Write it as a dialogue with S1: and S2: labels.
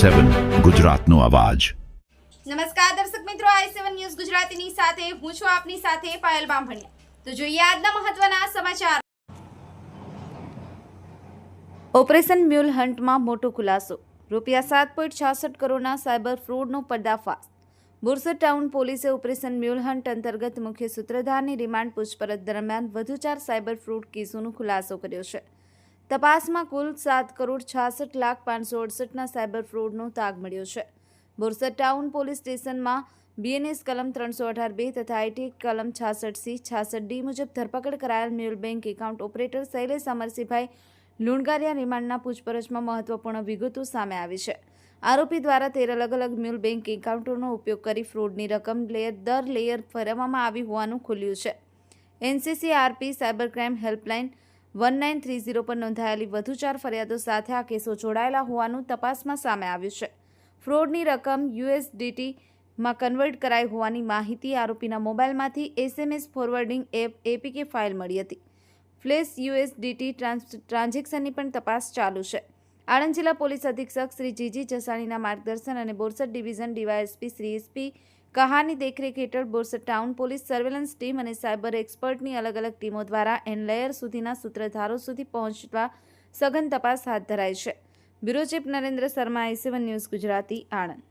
S1: i7 ગુજરાતનો અવાજ।
S2: નમસ્કાર દર્શક મિત્રો, i7 ન્યૂઝ ગુજરાતીની સાથે હું છું આપની સાથે પાયલ બામભણિયા। તો જોઈએ આજના મહત્વના સમાચાર। ઓપરેશન મ્યુલ હન્ટમાં મોટો ખુલાસો, રૂપિયા 7.66 કરોડના સાયબર ફ્રોડનો પર્દાફાશ। બોરસદ ટાઉન પોલીસે ઓપરેશન મ્યુલ હન્ટ અંતર્ગત મુખ્ય સૂત્રધારની રિમાન્ડ પૂછપરછ દરમિયાન વધુ 4 સાયબર ફ્રોડ કેસોનો ખુલાસો કર્યો છે। તપાસમાં કુલ 7,66,568,ના સાયબર ફ્રોડનો તાગ મળ્યો છે। બોરસદ ટાઉન પોલીસ સ્ટેશનમાં BNS કલમ 318(2) તથા આઈટી કલમ 66C 66D મુજબ ધરપકડ કરાયેલ mule bank account operator Shailesh Amarsinhbhai Lunagariya રિમાન્ડના પૂછપરછમાં મહત્વપૂર્ણ વિગતો સામે આવી છે। આરોપી દ્વારા 13 અલગ બેંક એકાઉન્ટોનો ઉપયોગ કરી ફ્રોડની રકમ દર લેયર ફેરવવામાં આવી હોવાનું ખુલ્યું છે। NCCRP સાયબર ક્રાઇમ હેલ્પલાઇન 1930 પર નોંધાયેલી વધુ 4 ફરિયાદો સાથે આ કેસો જોડાયેલા હોવાનું તપાસમાં સામે આવ્યું છે। ફ્રોડની રકમ USDTમાં કન્વર્ટ કરાઈ હોવાની માહિતી આરોપીના મોબાઈલમાંથી SMS forwarding app APK file મળી હતી। ફ્લેશ USDT ટ્રાન્ઝેક્શનની પણ તપાસ ચાલુ છે। આણંદ જિલ્લા પોલીસ અધિક્ષક શ્રી જીજી જસાણીના માર્ગદર્શન અને Borsad division DYSP Shri SP કહાની દેખરેખ હેઠળ Borsad town police surveillance team અને સાયબર એક્સપર્ટની અલગ ટીમો દ્વારા એન લેયર સુધીના સૂત્રધારો સુધી પહોંચવા સઘન તપાસ હાથ ધરાઈ છે। Bureau chief Narendra Sharma, i7 news Gujarati, Anand.